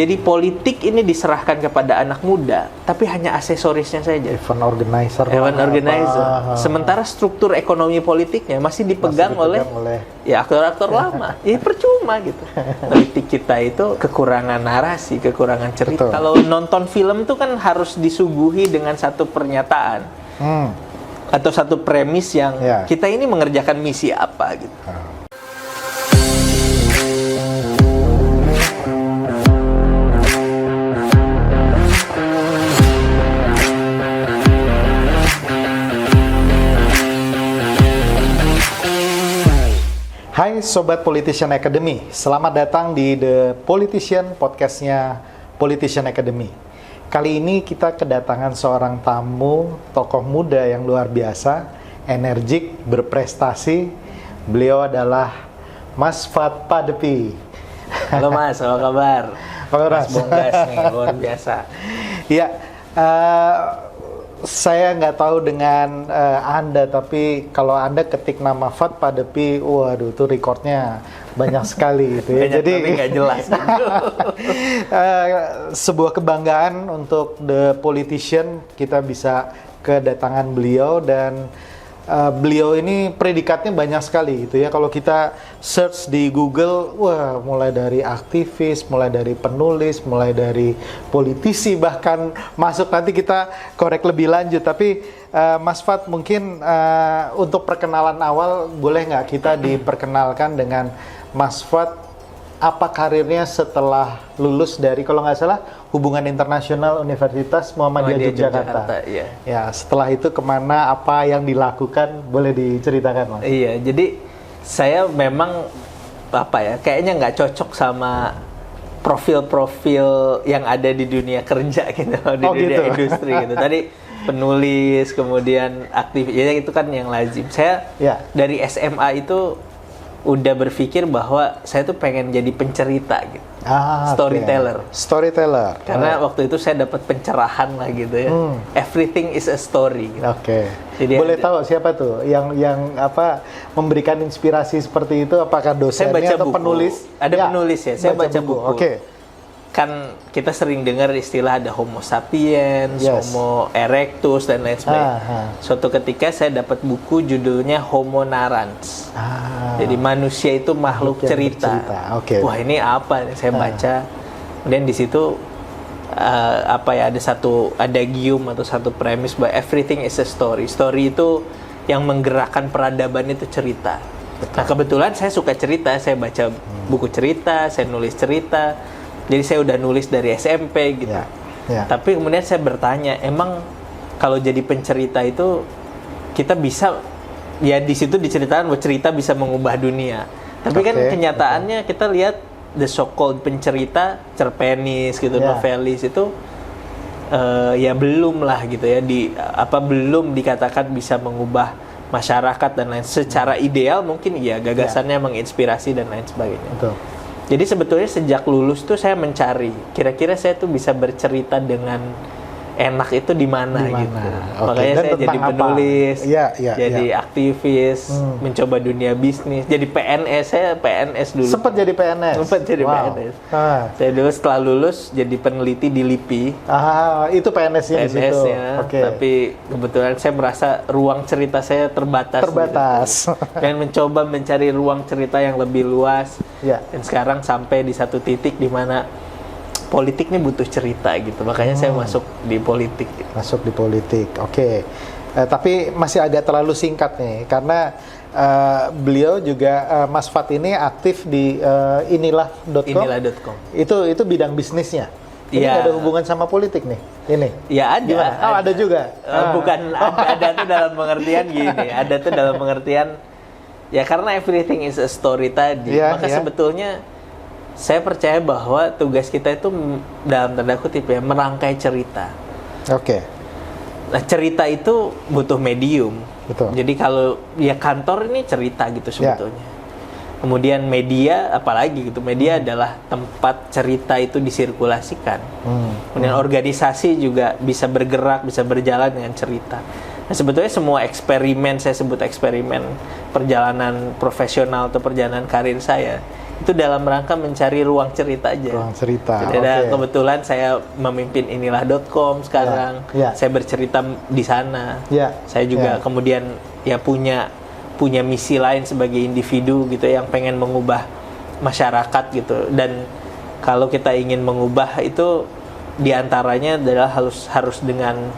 Jadi politik ini diserahkan kepada anak muda, tapi hanya aksesorisnya saja. Event organizer. Sementara struktur ekonomi politiknya masih dipegang oleh ya aktor-aktor lama. Ya percuma gitu. Politik kita itu kekurangan narasi, kekurangan cerita. Betul. Kalau nonton film tuh kan harus disuguhi dengan satu pernyataan. Atau satu premis yang kita ini mengerjakan misi apa gitu. Hai Sobat Politician Academy, selamat datang di The Politician, podcastnya Politician Academy. Kali ini kita kedatangan seorang tamu, tokoh muda yang luar biasa, energik, berprestasi. Beliau adalah Mas Fuad Padepi. Halo Mas, apa kabar? Mas Bonggas nih, luar biasa. Ya, saya nggak tahu dengan Anda, tapi kalau Anda ketik nama Fuad Padepi, waduh, itu rekornya banyak sekali gitu ya. Banyak, jadi nggak jelas. Sebuah kebanggaan untuk The Politician, kita bisa kedatangan beliau dan beliau ini predikatnya banyak sekali gitu ya. Kalau kita search di Google, wah, mulai dari aktivis, mulai dari penulis, mulai dari politisi, bahkan masuk, nanti kita korek lebih lanjut. Tapi Mas Fuad, mungkin untuk perkenalan awal, boleh nggak kita diperkenalkan dengan Mas Fuad, apa karirnya setelah lulus dari, kalau nggak salah, Hubungan Internasional Universitas Muhammadiyah Yogyakarta. Iya. Ya, setelah itu kemana, apa yang dilakukan, boleh diceritakan, Mas? Iya, jadi saya memang kayaknya nggak cocok sama profil-profil yang ada di dunia kerja gitu, di dunia industri gitu. Tadi penulis, kemudian aktivis, ya itu kan yang lazim. Saya dari SMA itu udah berpikir bahwa saya tuh pengen jadi pencerita gitu, storyteller. Karena waktu itu saya dapat pencerahan lah gitu ya. Everything is a story. Gitu. Jadi boleh tahu siapa tuh yang memberikan inspirasi seperti itu? Apakah dosennya atau buku. Penulis? Ada penulis ya. Saya baca buku. Kan kita sering dengar istilah ada Homo sapiens, Homo erectus dan lain sebagainya. Suatu ketika saya dapat buku judulnya Homo narans. Jadi manusia itu makhluk cerita. Wah, ini apa? Saya baca. Kemudian di situ ada gium atau satu premis bahwa everything is a story. Story itu yang menggerakkan peradaban itu cerita. Nah, kebetulan saya suka cerita, saya baca buku cerita, saya nulis cerita. Jadi saya udah nulis dari SMP gitu. Tapi kemudian saya bertanya, emang kalau jadi pencerita itu kita bisa, ya di situ diceritakan bahwa cerita bisa mengubah dunia. Tapi kan kenyataannya kita lihat the so-called pencerita, cerpenis gitu, novelis itu ya belum lah gitu ya, belum dikatakan bisa mengubah masyarakat dan lain. Secara ideal mungkin ya gagasannya menginspirasi dan lain sebagainya. Jadi sebetulnya sejak lulus tuh saya mencari, kira-kira saya tuh bisa bercerita dengan enak itu di mana gitu. Makanya saya jadi penulis, jadi aktivis, mencoba dunia bisnis, jadi PNS. Saya PNS dulu. Sempat jadi PNS? Sempat jadi PNS. Saya dulu setelah lulus jadi peneliti di LIPI. Itu PNS-nya di situ. Tapi kebetulan saya merasa ruang cerita saya terbatas. Gitu. Dan mencoba mencari ruang cerita yang lebih luas. Dan sekarang sampai di satu titik di mana politik ini butuh cerita gitu, makanya saya masuk di politik. Tapi masih agak terlalu singkat nih, karena beliau juga Mas Fuad ini aktif di inilah.com. Itu bidang bisnisnya. Ini ada hubungan sama politik nih. Ini. Ya ada. Ada juga. Bukan ada tuh dalam pengertian gini. Ada tuh dalam pengertian ya karena everything is a story tadi. Maka sebetulnya saya percaya bahwa tugas kita itu dalam tanda kutip ya merangkai cerita. Nah, cerita itu butuh medium. Jadi kalau ya kantor ini cerita gitu sebetulnya. Kemudian media apalagi gitu. Media adalah tempat cerita itu disirkulasikan. Kemudian organisasi juga bisa bergerak, bisa berjalan dengan cerita. Nah, sebetulnya semua eksperimen, saya sebut eksperimen perjalanan profesional atau perjalanan karir saya, itu dalam rangka mencari ruang cerita aja. Ruang cerita. Dan kebetulan saya memimpin inilah.com sekarang. Saya bercerita di sana. Saya juga kemudian ya punya misi lain sebagai individu gitu yang pengen mengubah masyarakat gitu. Dan kalau kita ingin mengubah itu diantaranya adalah harus dengan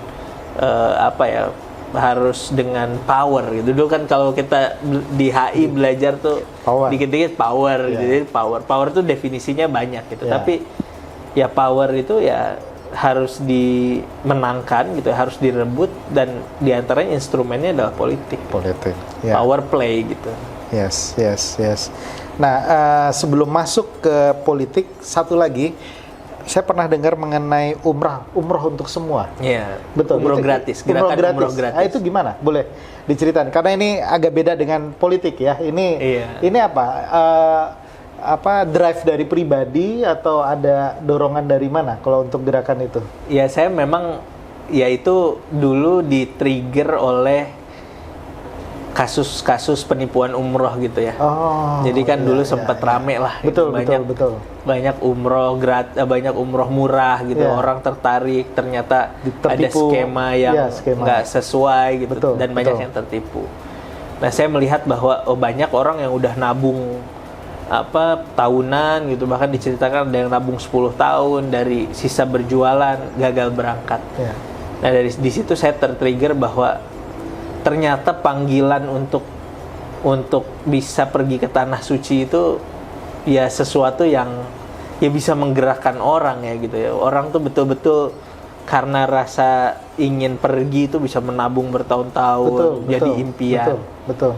harus dengan power gitu. Dulu kan kalau kita di HI belajar tuh dikit-dikit power gitu. Jadi power itu definisinya banyak gitu. Tapi ya power itu ya harus dimenangkan gitu, harus direbut, dan diantaranya instrumennya adalah politik. Power play gitu. Yes. Nah, sebelum masuk ke politik, satu lagi saya pernah dengar mengenai umroh untuk semua. Iya. Betul. Umroh gratis. Gerakan umroh gratis. Nah, itu gimana? Boleh diceritain? Karena ini agak beda dengan politik ya. Ini apa drive dari pribadi atau ada dorongan dari mana kalau untuk gerakan itu? Ya, saya memang ya itu dulu di-trigger oleh kasus-kasus penipuan umroh gitu ya. Jadi kan dulu sempat rame lah. Betul. Banyak umroh murah gitu. Orang tertarik, ternyata ada skema yang nggak sesuai gitu. Dan banyak yang tertipu. Nah, saya melihat bahwa banyak orang yang udah nabung tahunan gitu, bahkan diceritakan ada yang nabung 10 tahun, dari sisa berjualan gagal berangkat. Nah, di situ saya tertrigger bahwa ternyata panggilan untuk bisa pergi ke tanah suci itu ya sesuatu yang ya bisa menggerakkan orang ya gitu ya. Orang tuh betul-betul karena rasa ingin pergi itu bisa menabung bertahun-tahun, jadi impian. Betul.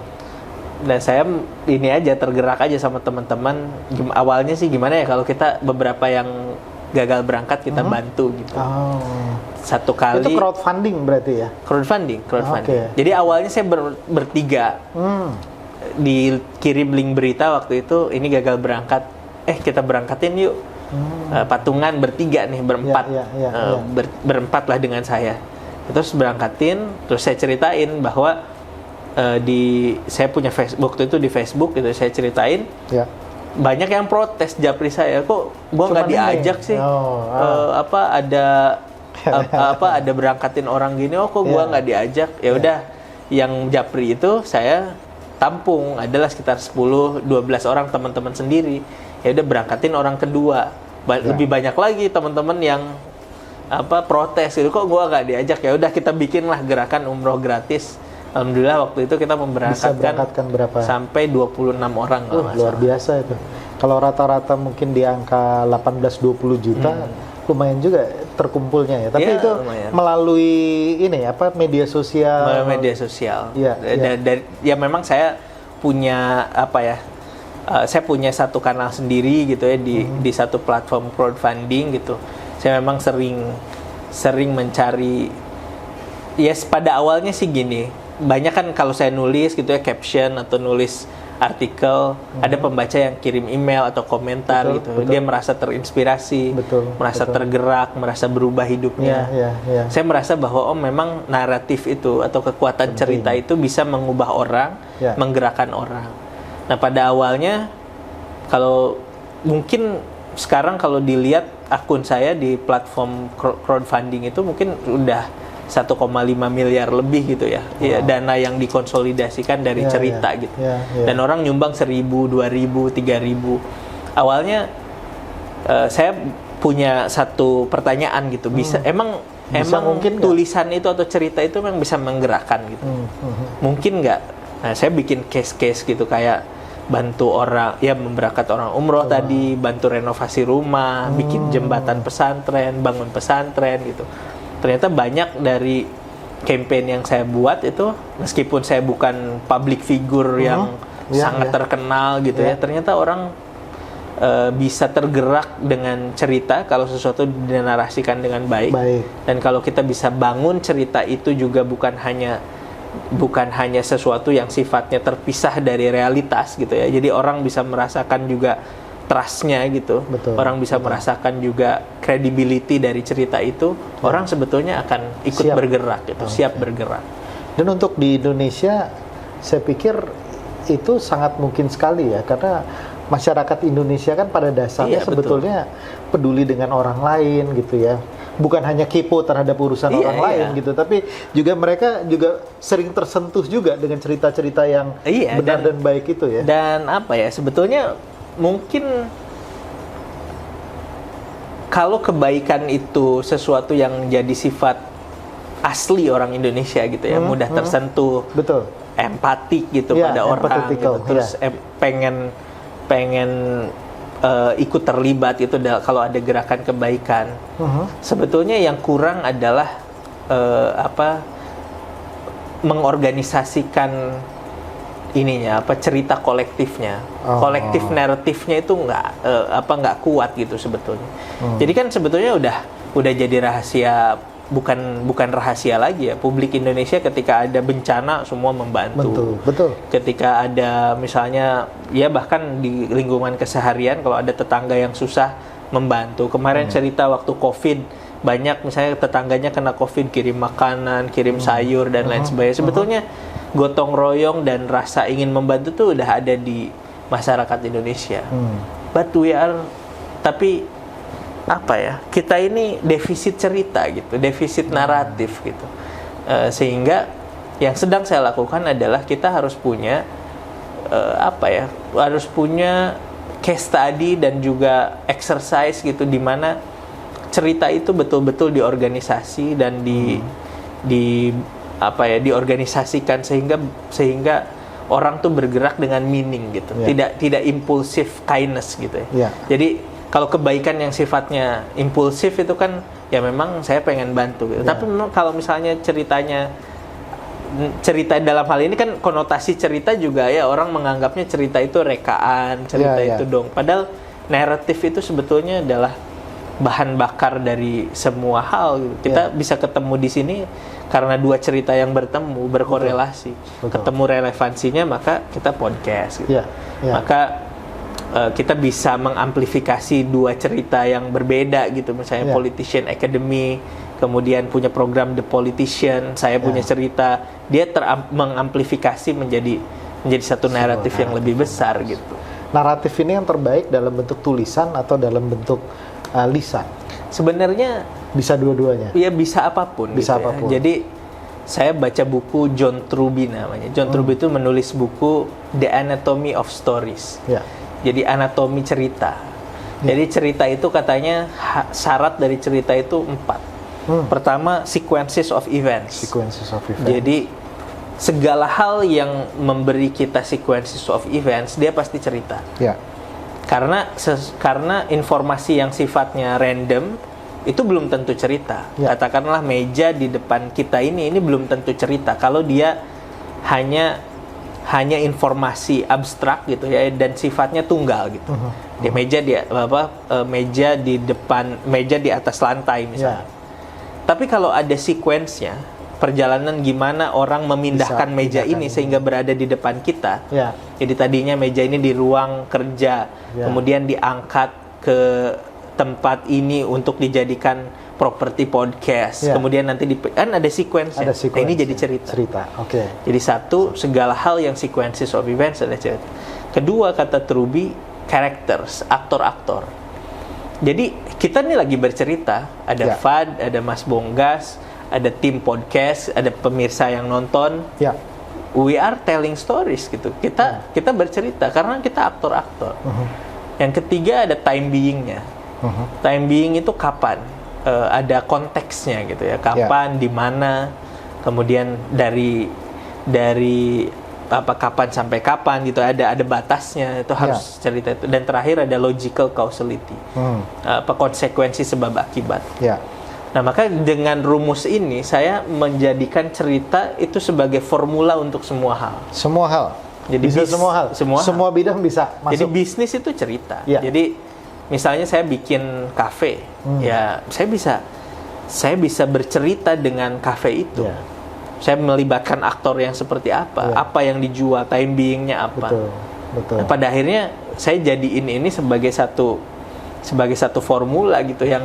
Dan saya ini aja tergerak aja sama teman-teman. Awalnya sih gimana ya, kalau kita beberapa yang gagal berangkat kita bantu gitu. Satu kali. Itu crowdfunding berarti ya? Crowdfunding. Jadi awalnya saya bertiga. Dikirim link berita waktu itu, ini gagal berangkat. Kita berangkatin yuk. Patungan bertiga nih, berempat. Berempat lah dengan saya. Terus berangkatin, terus saya ceritain bahwa saya punya Facebook, waktu itu di Facebook gitu, saya ceritain. Banyak yang protes japri saya, kok gua nggak diajak sih, ada berangkatin orang gini, kok gua nggak diajak. Ya udah, yang japri itu saya tampung, adalah sekitar 10-12 orang teman-teman sendiri. Ya udah, berangkatin orang kedua, lebih banyak lagi teman-teman yang protes gitu, kok gua nggak diajak. Ya udah, kita bikinlah gerakan umroh gratis. Alhamdulillah waktu itu kita memberangkatkan berapa? Sampai 26 orang. Luar biasa itu. Kalau rata-rata mungkin di angka 18-20 juta, lumayan juga terkumpulnya ya. Tapi itu lumayan. Melalui media sosial. Media sosial. Ya memang saya punya saya punya satu kanal sendiri gitu ya di satu platform crowdfunding gitu. Saya memang sering mencari. Pada awalnya sih gini. Banyak kan kalau saya nulis gitu ya, caption atau nulis artikel, ada pembaca yang kirim email atau komentar gitu. Dia merasa terinspirasi, merasa tergerak, merasa berubah hidupnya. Saya merasa bahwa memang naratif itu atau kekuatan cerita itu bisa mengubah orang, menggerakkan orang. Nah, pada awalnya kalau mungkin sekarang kalau dilihat akun saya di platform crowdfunding itu mungkin udah 1,5 miliar lebih gitu ya. Dana yang dikonsolidasikan dari cerita gitu. Dan orang nyumbang 1.000, 2.000, 3.000. Awalnya saya punya satu pertanyaan gitu. Emang mungkin tulisan itu atau cerita itu memang bisa menggerakkan gitu. Mungkin nggak? Nah, saya bikin case-case gitu, kayak bantu orang, memberangkat orang umroh tadi, bantu renovasi rumah, bikin jembatan pesantren, bangun pesantren gitu. Ternyata banyak dari campaign yang saya buat itu, meskipun saya bukan public figure yang sangat terkenal gitu ya, ternyata orang bisa tergerak dengan cerita kalau sesuatu dinarasikan dengan baik. Dan kalau kita bisa bangun cerita itu juga bukan hanya sesuatu yang sifatnya terpisah dari realitas gitu ya. Jadi orang bisa merasakan juga trust-nya gitu. Orang bisa merasakan juga credibility dari cerita itu. Orang sebetulnya akan ikut bergerak gitu, siap bergerak. Dan untuk di Indonesia, saya pikir itu sangat mungkin sekali ya, karena masyarakat Indonesia kan pada dasarnya Iya, sebetulnya peduli dengan orang lain gitu ya. Bukan hanya kepo terhadap urusan Iya, orang lain iya. gitu, tapi juga mereka juga sering tersentuh juga dengan cerita-cerita yang Iya, benar dan baik itu ya. Dan apa ya, sebetulnya mungkin kalau kebaikan itu sesuatu yang jadi sifat asli orang Indonesia gitu ya, mudah tersentuh, Betul. empatik gitu Ya, pada orang empathetical, gitu, terus pengen ikut terlibat itu kalau ada gerakan kebaikan. Sebetulnya yang kurang adalah mengorganisasikan ininya, cerita kolektifnya. Kolektif naratifnya itu nggak kuat gitu sebetulnya. Jadi kan sebetulnya udah jadi rahasia, bukan rahasia lagi ya. Publik Indonesia ketika ada bencana semua membantu. Betul. Ketika ada misalnya ya bahkan di lingkungan keseharian kalau ada tetangga yang susah membantu. Kemarin cerita waktu Covid, banyak misalnya tetangganya kena Covid, kirim makanan, kirim sayur dan lain sebagainya. Sebetulnya gotong royong dan rasa ingin membantu tuh udah ada di masyarakat Indonesia. But tapi apa ya, kita ini defisit cerita gitu, defisit naratif gitu. Sehingga yang sedang saya lakukan adalah kita harus punya harus punya case study dan juga exercise gitu, di mana cerita itu betul-betul diorganisasi dan diorganisasikan sehingga orang tuh bergerak dengan meaning gitu. Tidak impulsif kindness gitu ya. Jadi kalau kebaikan yang sifatnya impulsif itu kan ya memang saya pengen bantu gitu. Tapi memang kalau misalnya cerita dalam hal ini kan konotasi cerita juga ya, orang menganggapnya cerita itu rekaan, cerita itu dong. Padahal naratif itu sebetulnya adalah bahan bakar dari semua hal gitu. Kita bisa ketemu di sini karena dua cerita yang berkorelasi. Ketemu relevansinya, maka kita podcast gitu. Maka kita bisa mengamplifikasi dua cerita yang berbeda gitu. Misalnya Politician Academy, kemudian punya program The Politician, saya punya cerita, dia mengamplifikasi menjadi satu naratif yang lebih besar gitu. Naratif ini yang terbaik dalam bentuk tulisan atau dalam bentuk lisan? Sebenarnya bisa dua-duanya. Iya, bisa apapun. Bisa gitu apapun. Ya. Jadi saya baca buku John Truby namanya. John Truby itu menulis buku The Anatomy of Stories. Jadi anatomi cerita. Jadi cerita itu katanya syarat dari cerita itu 4. Pertama, sequences of events. Jadi segala hal yang memberi kita sequences of events, dia pasti cerita. Karena informasi yang sifatnya random itu belum tentu cerita. Katakanlah meja di depan kita ini belum tentu cerita kalau dia hanya informasi abstrak gitu ya, dan sifatnya tunggal gitu. Di meja di atas lantai misalnya. Tapi kalau ada sequence-nya, perjalanan gimana orang memindahkan meja ini sehingga berada di depan kita. Jadi tadinya meja ini di ruang kerja, kemudian diangkat ke tempat ini untuk dijadikan properti podcast. Kemudian nanti kan ada sequence. Ini jadi cerita. Jadi satu, segala hal yang sequences of events adalah cerita. Kedua, kata Truby, characters, aktor-aktor. Jadi kita nih lagi bercerita, ada Fad, ada Mas Bonggas, ada tim podcast, ada pemirsa yang nonton. We are telling stories gitu. Kita bercerita karena kita aktor-aktor. Yang ketiga, ada time being-nya. Time being itu kapan? Ada konteksnya gitu ya. Kapan, di mana, kemudian dari kapan sampai kapan gitu, ada batasnya, itu harus cerita itu. Dan terakhir ada logical causality. Konsekuensi sebab akibat. Nah, maka dengan rumus ini saya menjadikan cerita itu sebagai formula untuk semua hal. Jadi bisa semua hal. Semua bidang bisa masuk. Jadi bisnis itu cerita. Jadi misalnya saya bikin kafe, ya saya bisa bercerita dengan kafe itu. Saya melibatkan aktor yang seperti apa, apa yang dijual, time being-nya apa. Betul. Nah, pada akhirnya saya jadiin ini sebagai sebagai satu formula gitu yang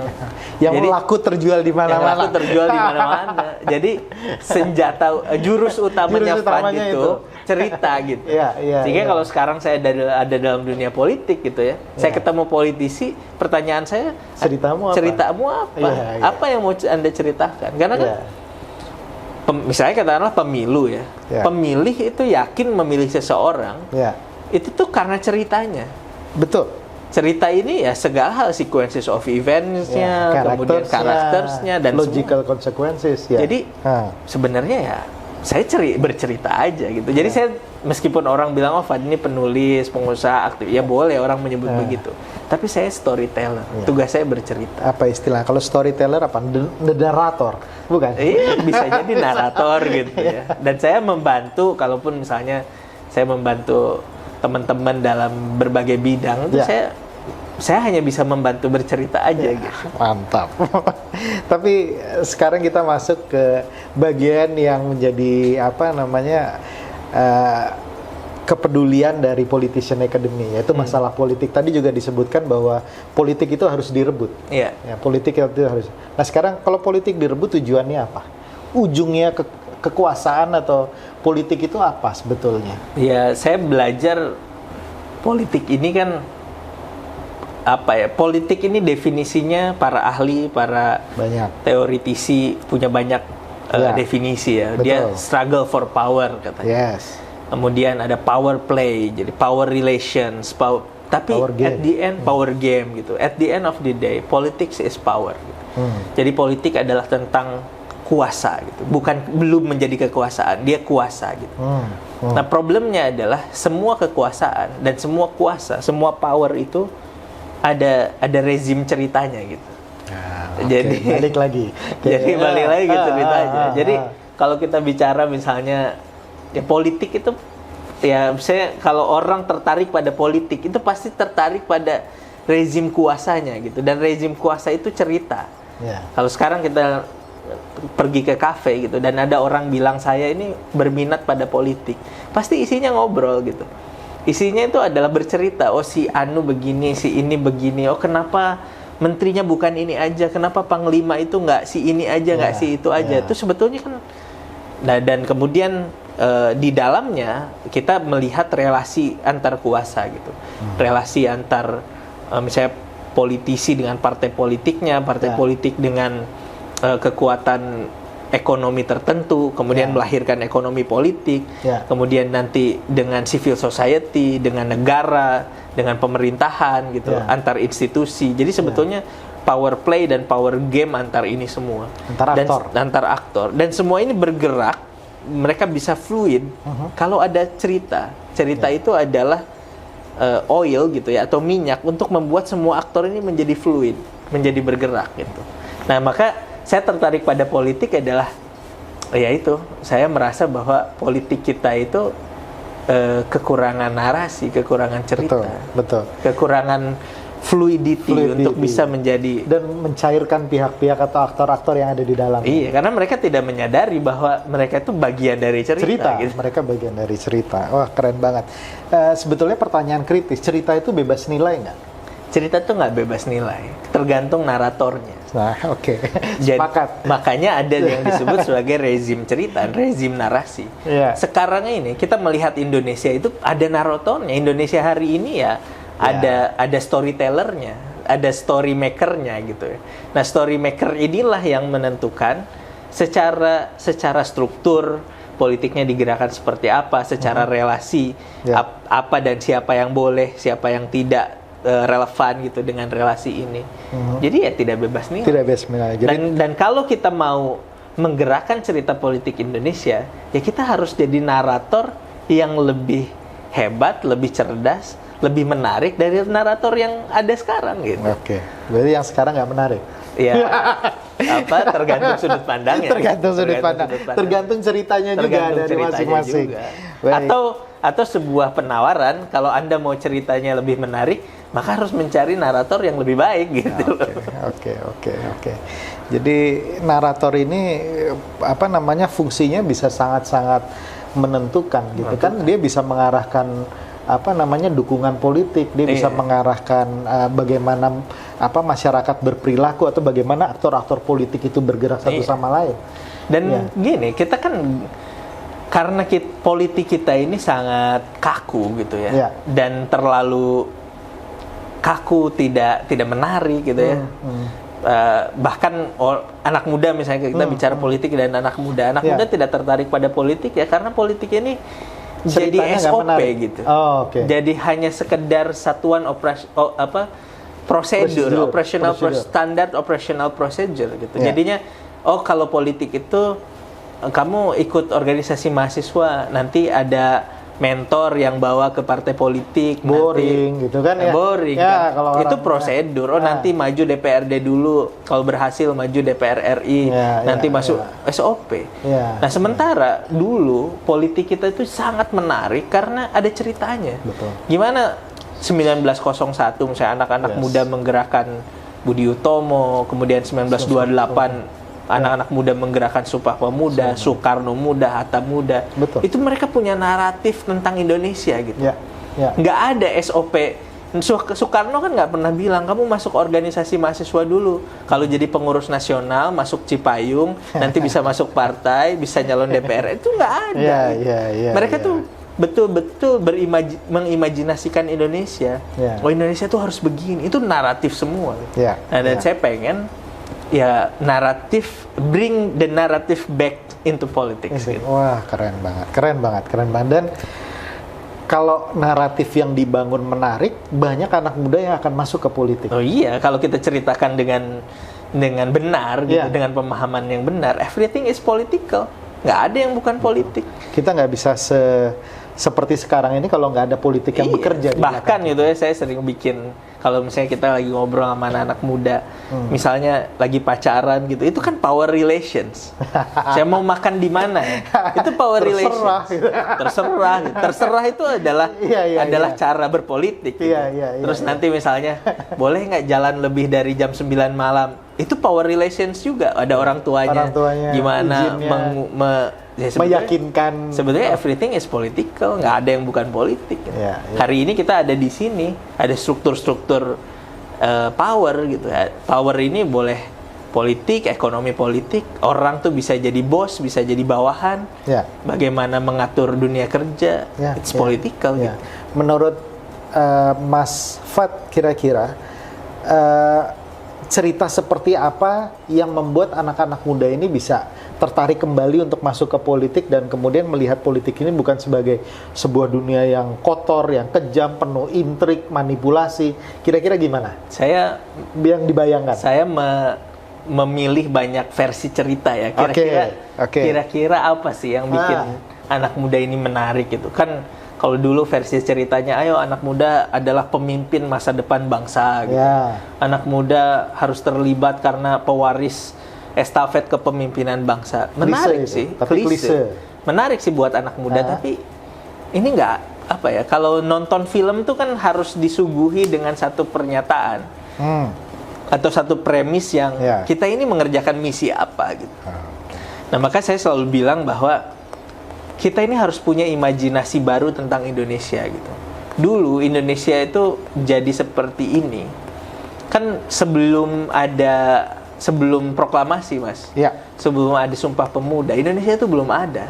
laku terjual di mana-mana. Jadi senjata jurus utamanya Fun itu cerita gitu. Sehingga kalau sekarang saya ada dalam dunia politik gitu ya, saya ketemu politisi, pertanyaan saya, ceritamu apa? Apa yang mau Anda ceritakan? Karena kan misalnya katakanlah pemilu ya. Pemilih itu yakin memilih seseorang. Itu tuh karena ceritanya. Betul. Cerita ini ya segala hal, sequences of events-nya, kemudian karakternya dan logical consequences. Jadi sebenarnya ya saya bercerita aja gitu. Jadi saya meskipun orang bilang oh Fad ini penulis, pengusaha, aktif, ya boleh orang menyebut begitu. Tapi saya storyteller. Tugas saya bercerita. Apa istilah? Kalau storyteller apa? The narrator, bukan? Iya, bisa jadi narator gitu ya. Dan saya membantu, kalaupun misalnya saya membantu teman-teman dalam berbagai bidang, itu saya hanya bisa membantu bercerita aja gitu. Mantap. Tapi sekarang kita masuk ke bagian yang menjadi kepedulian dari Politician Academy, yaitu masalah politik. Tadi juga disebutkan bahwa politik itu harus direbut. Ya, politik itu harus. Nah sekarang kalau politik direbut tujuannya apa? Ujungnya kekuasaan atau politik itu apa sebetulnya? Ya, saya belajar politik ini kan politik ini definisinya para ahli, para teoritisi punya banyak definisi ya. Betul. Dia struggle for power katanya. Kemudian ada power play, jadi power relations, tapi at the end power game gitu. At the end of the day, politics is power. Gitu. Jadi politik adalah tentang kuasa gitu, belum menjadi kekuasaan, dia kuasa gitu. Nah problemnya adalah semua kekuasaan dan semua kuasa, semua power itu ada rezim ceritanya gitu. Jadi balik lagi. Jadi balik lagi ke ceritanya. Jadi kalau kita bicara misalnya ya politik itu ya saya kalau orang tertarik pada politik itu pasti tertarik pada rezim kuasanya gitu, dan rezim kuasa itu cerita. Kalau sekarang kita pergi ke kafe gitu dan ada orang bilang saya ini berminat pada politik, pasti isinya ngobrol gitu. Isinya itu adalah bercerita, oh si Anu begini, si ini begini, oh kenapa menterinya bukan ini aja, kenapa panglima itu nggak si ini aja, nggak si itu aja. Itu sebetulnya kan dan kemudian di dalamnya kita melihat relasi antar kuasa gitu. Relasi antar misalnya politisi dengan partai politiknya, partai politik dengan kekuatan ekonomi tertentu, kemudian melahirkan ekonomi politik, kemudian nanti dengan civil society, dengan negara, dengan pemerintahan gitu, antar institusi. Jadi sebetulnya power play dan power game antar ini semua, antar aktor, dan semua ini bergerak, mereka bisa fluid kalau ada cerita. Cerita itu adalah oil gitu ya, atau minyak untuk membuat semua aktor ini menjadi fluid, menjadi bergerak gitu. Nah maka saya tertarik pada politik adalah yaitu saya merasa bahwa politik kita itu kekurangan narasi, kekurangan cerita, kekurangan fluidity untuk bisa menjadi dan mencairkan pihak-pihak atau aktor-aktor yang ada di dalam. Iya, karena mereka tidak menyadari bahwa mereka itu bagian dari cerita gitu. Mereka bagian dari cerita. Wah keren banget. Sebetulnya pertanyaan kritis, cerita itu bebas nilai nggak? Cerita tuh nggak bebas nilai, tergantung naratornya. Nah, sepakat. Makanya ada yang disebut sebagai rezim cerita, rezim narasi. Sekarang ini kita melihat Indonesia itu ada naratornya. Indonesia hari ini ya ada storytellernya, ada story makernya gitu ya. Nah, story maker inilah yang menentukan secara struktur politiknya digerakkan seperti apa, secara relasi apa dan siapa yang boleh, siapa yang tidak relevan gitu dengan relasi ini. Jadi ya tidak bebas nilai. Tidak bebas nilai. Dan kalau kita mau menggerakkan cerita politik Indonesia, ya kita harus jadi narator yang lebih hebat, lebih cerdas, lebih menarik dari narator yang ada sekarang gitu. Berarti yang sekarang nggak menarik. Ya, tergantung sudut pandangnya. Tergantung sudut pandang. Tergantung ceritanya juga dari masing-masing. Atau sebuah penawaran, kalau Anda mau ceritanya lebih menarik, maka harus mencari narator yang lebih baik gitu. Oke. Jadi narator ini fungsinya bisa sangat-sangat menentukan gitu kan. Dia bisa mengarahkan dukungan politik, dia bisa mengarahkan bagaimana masyarakat berperilaku atau bagaimana aktor-aktor politik itu bergerak satu sama lain. Dan gini, kita kan karena politik kita ini sangat kaku gitu ya, dan terlalu kaku, tidak menarik gitu ya. Bahkan anak muda misalnya kita bicara politik dan anak muda tidak tertarik pada politik ya karena politik ini jadi SOP gitu. Jadi hanya sekedar satuan prosedur, standar operational procedure gitu. Jadinya kalau politik itu kamu ikut organisasi mahasiswa, nanti ada mentor yang bawa ke partai politik, boring gitu kan ya. Boring ya, kan. Itu prosedur. Nanti maju DPRD dulu, kalau berhasil maju DPR RI, nanti masuk SOP. Nah, sementara dulu politik kita itu sangat menarik karena ada ceritanya. Betul. Gimana 1901 misalnya anak-anak muda menggerakkan Budi Utomo, kemudian 1928 anak-anak muda menggerakkan Sumpah Pemuda, Soekarno Muda, Hatta Muda. Betul. Itu mereka punya naratif tentang Indonesia gitu. Nggak ada SOP. Soekarno kan nggak pernah bilang, kamu masuk organisasi mahasiswa dulu. Kalau jadi pengurus nasional, masuk Cipayung, nanti bisa masuk partai, bisa nyalon DPR. Itu nggak ada. Mereka tuh betul-betul mengimajinasikan Indonesia. Oh, Indonesia tuh harus begini. Itu naratif semua. Nah, dan saya pengen bring the narrative back into politics. Gitu. Wah, keren banget. Dan kalau naratif yang dibangun menarik, banyak anak muda yang akan masuk ke politik. Oh iya, kalau kita ceritakan dengan benar, gitu, dengan pemahaman yang benar, everything is political. Nggak ada yang bukan politik. Kita nggak bisa seperti sekarang ini kalau nggak ada politik yang bekerja. Bahkan gitu ya, saya sering bikin, kalau misalnya kita lagi ngobrol sama anak muda, misalnya lagi pacaran gitu, itu kan power relations. Saya mau makan di mana ya? Itu power relations. Terserah itu adalah cara berpolitik. Gitu. Terus nanti misalnya, boleh nggak jalan lebih dari jam 9 malam? Itu power relations juga. Ada orang tuanya gimana meyakinkan. Sebetulnya everything is political, nggak ada yang bukan politik. Hari ini kita ada di sini, ada struktur-struktur power gitu. Power ini boleh politik, ekonomi politik. Orang tuh bisa jadi bos, bisa jadi bawahan. Bagaimana mengatur dunia kerja, it's political. Gitu. Menurut Mas Fat, kira-kira cerita seperti apa yang membuat anak-anak muda ini bisa tertarik kembali untuk masuk ke politik dan kemudian melihat politik ini bukan sebagai sebuah dunia yang kotor, yang kejam, penuh intrik, manipulasi. Kira-kira gimana? Saya yang dibayangkan. Saya memilih banyak versi cerita ya. Kira-kira apa sih yang bikin anak muda ini menarik gitu? Kan kalau dulu versi ceritanya, ayo anak muda adalah pemimpin masa depan bangsa gitu. Anak muda harus terlibat karena pewaris estafet kepemimpinan bangsa. Menarik sih, klise. Menarik sih buat anak muda, tapi ini nggak kalau nonton film tuh kan harus disuguhi dengan satu pernyataan atau satu premis yang kita ini mengerjakan misi apa gitu. Nah, maka saya selalu bilang bahwa kita ini harus punya imajinasi baru tentang Indonesia gitu. Dulu Indonesia itu jadi seperti ini kan sebelum proklamasi, Mas. Sebelum ada Sumpah Pemuda, Indonesia itu belum ada.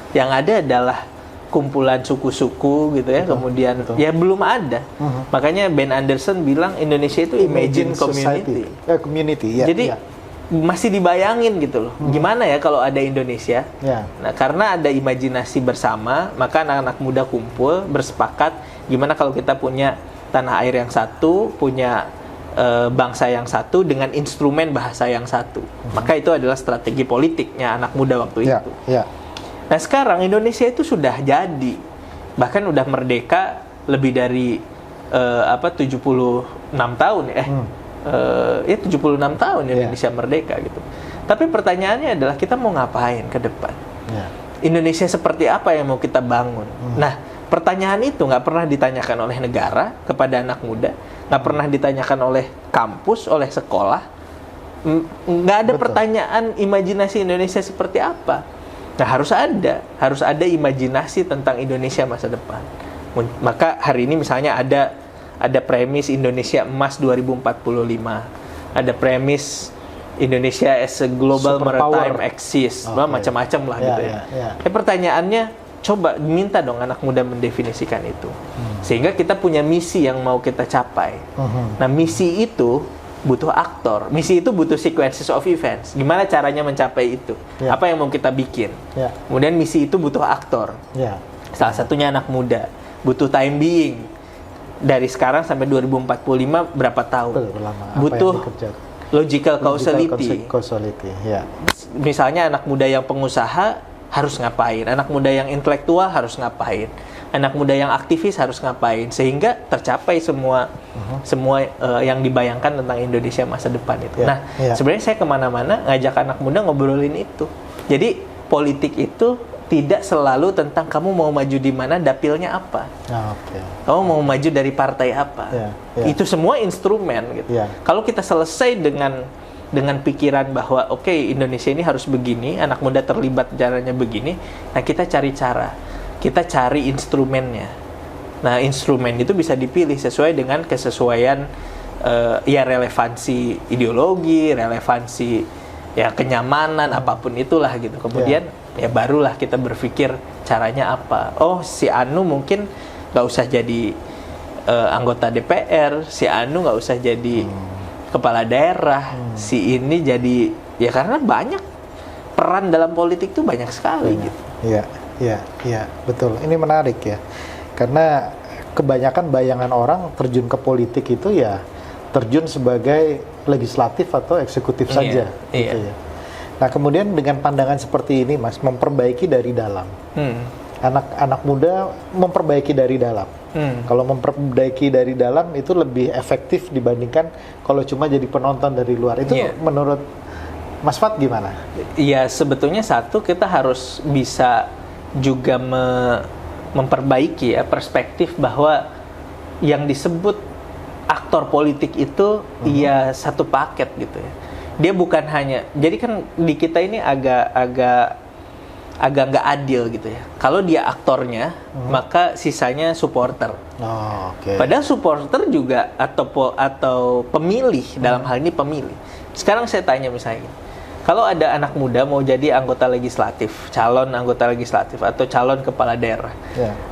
Yang ada adalah kumpulan suku-suku gitu ya. Kemudian belum ada. Makanya Ben Anderson bilang Indonesia itu imagine community. Jadi masih dibayangin gitu loh. Gimana ya kalau ada Indonesia? Nah, karena ada imajinasi bersama, maka anak-anak muda kumpul bersepakat gimana kalau kita punya tanah air yang satu, punya bangsa yang satu dengan instrumen bahasa yang satu. Maka itu adalah strategi politiknya anak muda waktu itu. Nah, sekarang Indonesia itu sudah jadi. Bahkan udah merdeka lebih dari 76 tahun ya. 76 tahun Indonesia merdeka gitu. Tapi pertanyaannya adalah kita mau ngapain ke depan? Indonesia seperti apa yang mau kita bangun? Nah, pertanyaan itu nggak pernah ditanyakan oleh negara kepada anak muda, nggak pernah ditanyakan oleh kampus, oleh sekolah. Nggak ada pertanyaan imajinasi Indonesia seperti apa. Nah, harus ada imajinasi tentang Indonesia masa depan. Maka hari ini misalnya ada premis Indonesia Emas 2045, ada premis Indonesia as a global maritime axis, macam-macam lah gitu ya. Pertanyaannya, coba minta dong anak muda mendefinisikan itu, sehingga kita punya misi yang mau kita capai. Nah, misi itu butuh aktor, misi itu butuh sequences of events. Gimana caranya mencapai itu? Apa yang mau kita bikin? Kemudian misi itu butuh aktor. Salah satunya anak muda, butuh time being. Dari sekarang sampai 2045 berapa tahun? Butuh logical causality. Misalnya anak muda yang pengusaha harus ngapain? Anak muda yang intelektual harus ngapain? Anak muda yang aktivis harus ngapain? Sehingga tercapai semua yang dibayangkan tentang Indonesia masa depan itu. Sebenarnya saya kemana-mana ngajak anak muda ngobrolin itu. Jadi politik itu tidak selalu tentang kamu mau maju di mana, dapilnya apa. Kamu mau maju dari partai apa. Itu semua instrumen gitu. Kalau kita selesai dengan pikiran bahwa oke, Indonesia ini harus begini, anak muda terlibat caranya begini, nah kita cari cara. Kita cari instrumennya. Nah, instrumen itu bisa dipilih sesuai dengan kesesuaian relevansi ideologi, relevansi kenyamanan, apapun itulah gitu. Kemudian barulah kita berpikir caranya apa. Oh, si Anu mungkin nggak usah jadi anggota DPR, si Anu nggak usah jadi kepala daerah, si ini jadi karena banyak peran dalam politik tuh banyak sekali gitu. Iya, betul. Ini menarik ya, karena kebanyakan bayangan orang terjun ke politik itu terjun sebagai legislatif atau eksekutif saja. Gitu ya. Nah, kemudian dengan pandangan seperti ini, Mas, memperbaiki dari dalam. Anak-anak muda memperbaiki dari dalam. Kalau memperbaiki dari dalam itu lebih efektif dibandingkan kalau cuma jadi penonton dari luar. Itu menurut Mas Fat gimana? Iya, sebetulnya satu, kita harus bisa juga memperbaiki perspektif bahwa yang disebut aktor politik itu satu paket gitu ya. Dia bukan hanya, jadi kan di kita ini agak nggak adil gitu ya. Kalau dia aktornya, maka sisanya supporter. Padahal supporter juga atau pemilih, dalam hal ini pemilih. Sekarang saya tanya misalnya, kalau ada anak muda mau jadi anggota legislatif, calon anggota legislatif atau calon kepala daerah,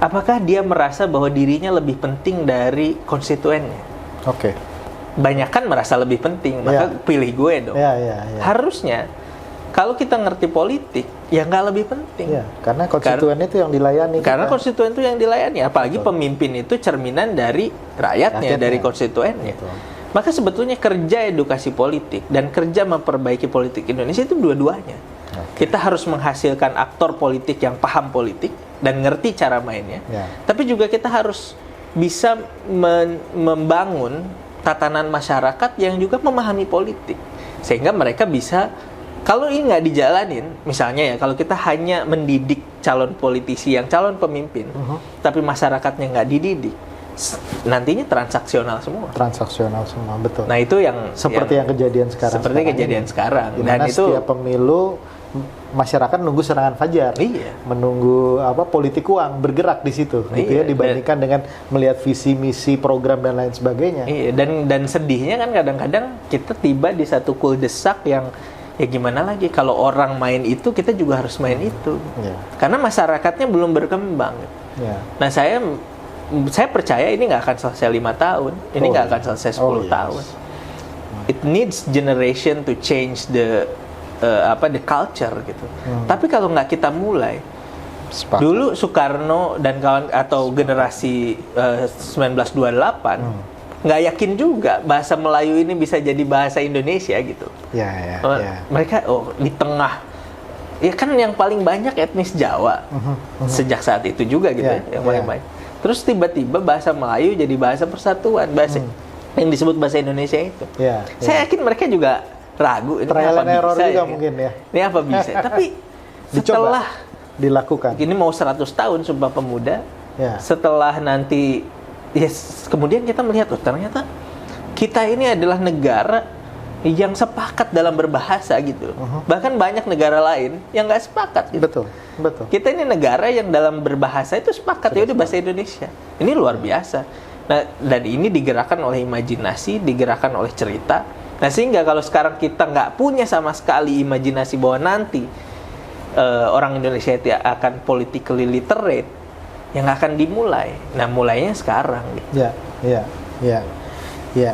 apakah dia merasa bahwa dirinya lebih penting dari konstituennya? Banyak kan merasa lebih penting, maka pilih gue dong. Harusnya kalau kita ngerti politik, nggak lebih penting. Karena konstituen itu yang dilayani. Karena konstituen itu yang dilayani, apalagi pemimpin itu cerminan dari rakyatnya, dari konstituennya. Maka sebetulnya kerja edukasi politik dan kerja memperbaiki politik Indonesia itu dua-duanya. Kita harus menghasilkan aktor politik yang paham politik dan ngerti cara mainnya. Tapi juga kita harus bisa membangun tatanan masyarakat yang juga memahami politik, sehingga mereka bisa, kalau ini nggak dijalanin, misalnya kalau kita hanya mendidik calon politisi yang calon pemimpin, tapi masyarakatnya nggak dididik, nantinya transaksional semua, betul. Nah, itu yang seperti yang kejadian sekarang. Dan itu setiap pemilu masyarakat nunggu serangan fajar, menunggu politik uang bergerak di situ, gitu ya, dibandingkan dengan melihat visi misi program dan lain sebagainya. Dan sedihnya kan kadang-kadang kita tiba di satu cul-de-sac yang gimana lagi, kalau orang main itu kita juga harus main itu, karena masyarakatnya belum berkembang. Nah, saya percaya ini nggak akan selesai 5 tahun, ini nggak akan selesai 10 tahun. It needs generation to change the culture gitu. Tapi kalau nggak kita mulai, dulu Soekarno dan kawan atau generasi 1928 nggak yakin juga bahasa Melayu ini bisa jadi bahasa Indonesia gitu. Mereka di tengah, kan yang paling banyak etnis Jawa sejak saat itu juga gitu yang paling banyak. Terus tiba-tiba bahasa Melayu jadi bahasa persatuan, bahasa yang disebut bahasa Indonesia itu. Saya yakin mereka juga ragu, ini trial apa and error bisa juga mungkin ya. Ini apa bisa? Tapi setelah dilakukan, ini mau 100 tahun Sumpah Pemuda, setelah nanti kemudian kita melihat ternyata kita ini adalah negara yang sepakat dalam berbahasa gitu. Bahkan banyak negara lain yang nggak sepakat gitu. Betul, betul. Kita ini negara yang dalam berbahasa itu sepakat, ya udah bahasa Indonesia. Ini luar biasa. Nah, dan ini digerakkan oleh imajinasi, digerakkan oleh cerita. Nah, sehingga kalau sekarang kita nggak punya sama sekali imajinasi bahwa nanti orang Indonesia itu akan politically literate, yang akan dimulai. Nah, mulainya sekarang. Gitu. Ya.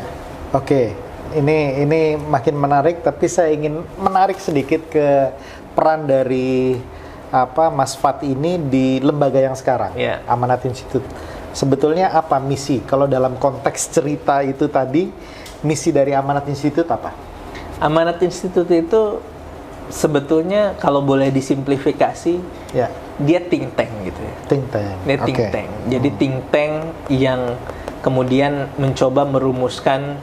Oke. Ini makin menarik, tapi saya ingin menarik sedikit ke peran dari Mas Fad ini di lembaga yang sekarang, Amanat Institute. Sebetulnya apa misi? Kalau dalam konteks cerita itu tadi, misi dari Amanat Institute apa? Amanat Institute itu sebetulnya kalau boleh disimplifikasi, dia think tank gitu ya. Think tank. Dia think tank. Jadi think tank yang kemudian mencoba merumuskan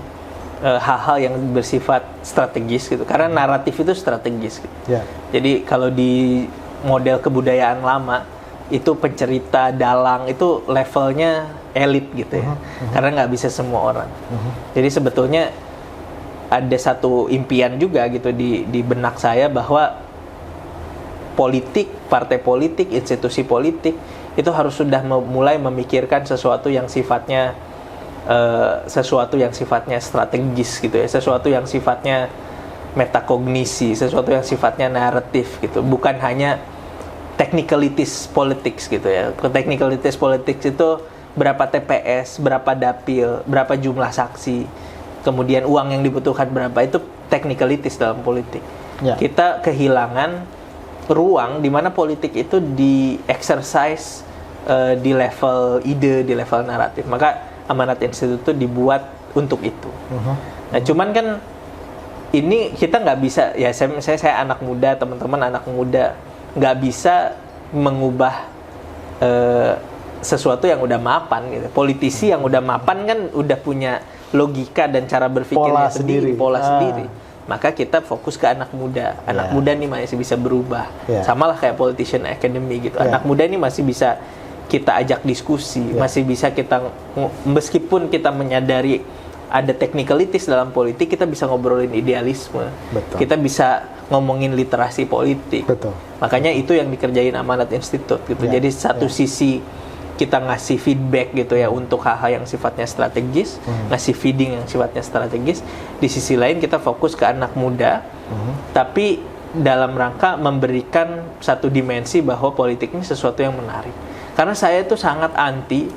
hal-hal yang bersifat strategis gitu. Karena naratif itu strategis gitu. Jadi kalau di model kebudayaan lama itu pencerita, dalang itu levelnya elit gitu ya. Karena nggak bisa semua orang. Jadi sebetulnya ada satu impian juga gitu di benak saya bahwa politik, partai politik, institusi politik itu harus sudah mulai memikirkan sesuatu yang sifatnya strategis gitu ya, sesuatu yang sifatnya metakognisi, sesuatu yang sifatnya naratif gitu, bukan hanya technicalities politics gitu ya. Technicalities politics itu berapa TPS, berapa dapil, berapa jumlah saksi, kemudian uang yang dibutuhkan berapa, itu technicalities dalam politik. Kita kehilangan ruang di mana politik itu di-exercise di level ide, di level naratif. Maka Amanat Institute itu dibuat untuk itu. Nah, cuman kan ini kita nggak bisa, ya saya anak muda, teman-teman anak muda, nggak bisa mengubah sesuatu yang udah mapan gitu. Politisi yang udah mapan kan udah punya logika dan cara berpikirnya pola sendiri. Maka kita fokus ke anak muda. Anak muda nih masih bisa berubah. Samalah kayak Politician Academy gitu. Anak muda ini masih bisa kita ajak diskusi, masih bisa kita, meskipun kita menyadari ada technicalities dalam politik, kita bisa ngobrolin idealisme. Kita bisa ngomongin literasi politik. Makanya itu yang dikerjain Amanat Institute gitu. Jadi satu sisi kita ngasih feedback gitu ya untuk hal-hal yang sifatnya strategis, ngasih feeding yang sifatnya strategis. Di sisi lain kita fokus ke anak muda, tapi dalam rangka memberikan satu dimensi bahwa politik ini sesuatu yang menarik. Karena saya itu sangat anti,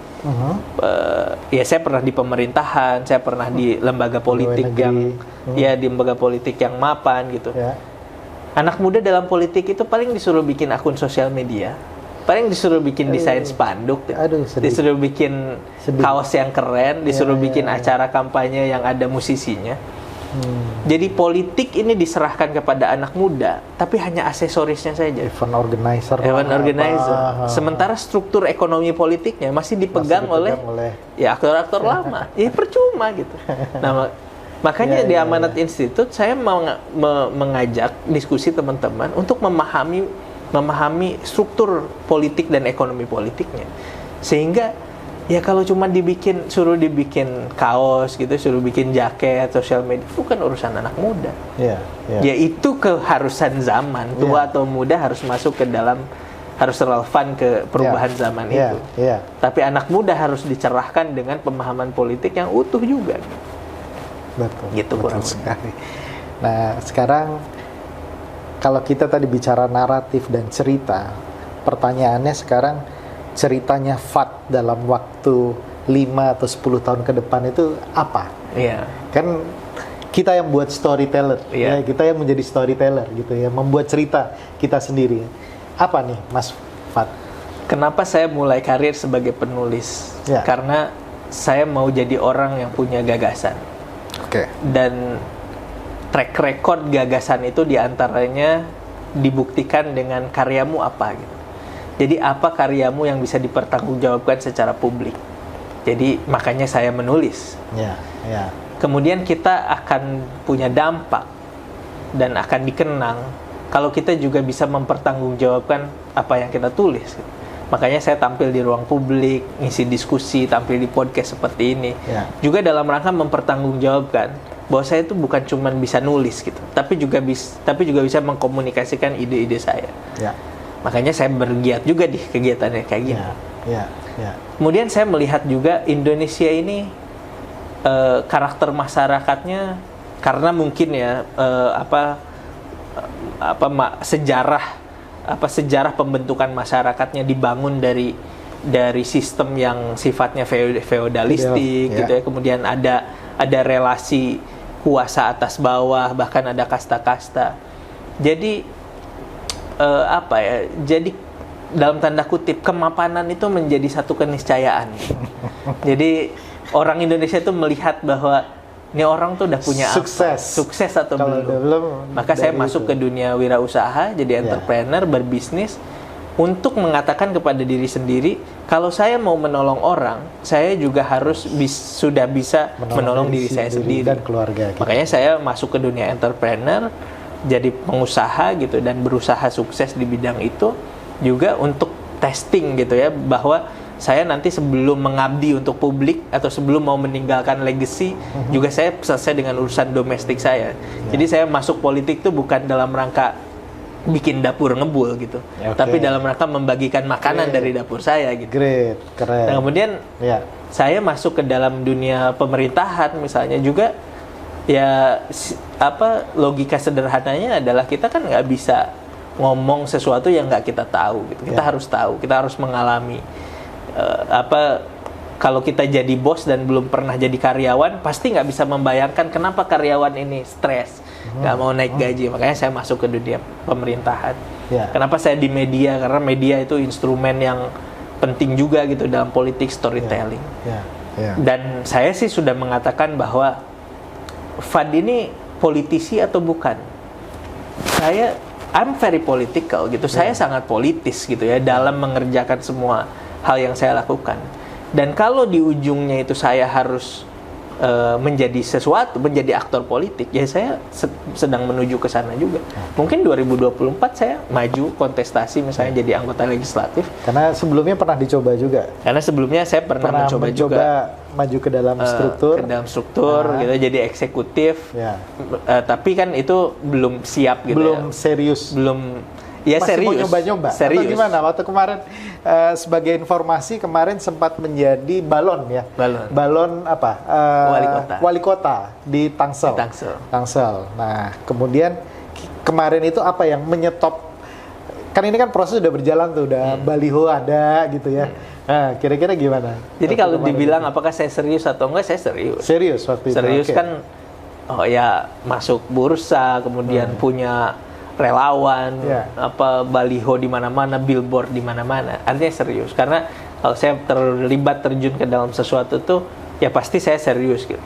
ya saya pernah di pemerintahan, saya pernah di lembaga politik di lembaga politik yang mapan gitu. Anak muda dalam politik itu paling disuruh bikin akun sosial media, paling disuruh bikin desain spanduk, disuruh bikin kaos yang keren, disuruh bikin acara kampanye yang ada musisinya. Jadi politik ini diserahkan kepada anak muda, tapi hanya aksesorisnya saja. Event organizer. Sementara struktur ekonomi politiknya masih dipegang oleh ya aktor-aktor lama. Ya percuma gitu. Nah, makanya di Amanat Institute saya mau mengajak diskusi teman-teman untuk memahami struktur politik dan ekonomi politiknya. Sehingga ya kalau cuma suruh dibikin kaos gitu, suruh bikin jaket, sosial media, bukan urusan anak muda. Ya itu keharusan zaman, tua atau muda harus masuk ke dalam, harus relevan ke perubahan zaman itu. Tapi anak muda harus dicerahkan dengan pemahaman politik yang utuh juga. Betul kurang sekali. Nah, sekarang kalau kita tadi bicara naratif dan cerita, pertanyaannya sekarang, ceritanya Fad dalam waktu 5 atau 10 tahun ke depan itu apa? Kan kita yang buat storyteller, kita yang menjadi storyteller gitu ya, membuat cerita kita sendiri. Apa nih Mas Fad? Kenapa saya mulai karir sebagai penulis? Karena saya mau jadi orang yang punya gagasan. Dan track record gagasan itu diantaranya dibuktikan dengan karyamu apa gitu. Jadi apa karyamu yang bisa dipertanggungjawabkan secara publik? Jadi makanya saya menulis. Kemudian kita akan punya dampak dan akan dikenang kalau kita juga bisa mempertanggungjawabkan apa yang kita tulis. Makanya saya tampil di ruang publik, ngisi diskusi, tampil di podcast seperti ini. Juga dalam rangka mempertanggungjawabkan bahwa saya itu bukan cuma bisa nulis gitu, tapi juga bisa mengkomunikasikan ide-ide saya. Ya. Makanya saya bergiat juga di kegiatannya kayak gini. Ya. Kemudian saya melihat juga Indonesia ini karakter masyarakatnya, karena mungkin ya sejarah pembentukan masyarakatnya dibangun dari sistem yang sifatnya feodalistik gitu ya. Kemudian ada relasi kuasa atas bawah, bahkan ada kasta-kasta. Jadi jadi dalam tanda kutip kemapanan itu menjadi satu keniscayaan. Jadi orang Indonesia itu melihat bahwa ini orang tuh udah punya sukses atau belum. Maka saya masuk ke dunia wirausaha, jadi entrepreneur, berbisnis, untuk mengatakan kepada diri sendiri, kalau saya mau menolong orang, saya juga harus sudah bisa menolong diri saya sendiri dan keluarga. Gitu. Makanya saya masuk ke dunia entrepreneur, jadi pengusaha gitu, dan berusaha sukses di bidang itu juga untuk testing gitu ya, bahwa saya nanti sebelum mengabdi untuk publik atau sebelum mau meninggalkan legacy, juga saya selesai dengan urusan domestik saya. Jadi saya masuk politik itu bukan dalam rangka bikin dapur ngebul gitu, tapi dalam rangka membagikan makanan dari dapur saya gitu. Great, keren. Nah, kemudian saya masuk ke dalam dunia pemerintahan misalnya juga, ya logika sederhananya adalah kita kan nggak bisa ngomong sesuatu yang nggak kita tahu gitu. Kita harus tahu, kita harus mengalami. Kalau kita jadi bos dan belum pernah jadi karyawan, pasti nggak bisa membayangkan kenapa karyawan ini stres, nggak mau naik gaji. Makanya saya masuk ke dunia pemerintahan. Kenapa saya di media? Karena media itu instrumen yang penting juga gitu dalam politik storytelling. Dan saya sih sudah mengatakan bahwa Fad ini politisi atau bukan? I'm very political gitu. Saya sangat politis gitu ya dalam mengerjakan semua hal yang saya lakukan. Dan kalau di ujungnya itu saya harus menjadi aktor politik, ya saya sedang menuju ke sana juga. Mungkin 2024 saya maju kontestasi misalnya jadi anggota legislatif. Karena sebelumnya pernah dicoba juga. Karena sebelumnya saya pernah mencoba juga maju ke dalam struktur, gitu, jadi eksekutif. Tapi kan itu belum siap gitu. Belum serius. Ya masih serius. Mau nyoba-nyoba? Serius. Atau gimana? Waktu kemarin sebagai informasi kemarin sempat menjadi balon ya. Balon apa? Wali kota di Tangsel. Tangsel. Nah, kemudian kemarin itu apa yang menyetop? Kan ini kan proses udah berjalan tuh, udah baliho ada gitu ya. Nah, kira-kira gimana? Jadi kalau dibilang apakah saya serius atau enggak, saya serius. Serius waktu itu. Serius kan masuk bursa, kemudian punya relawan, baliho di mana-mana, billboard di mana-mana. Artinya serius. Karena kalau saya terjun ke dalam sesuatu tuh, ya pasti saya serius gitu.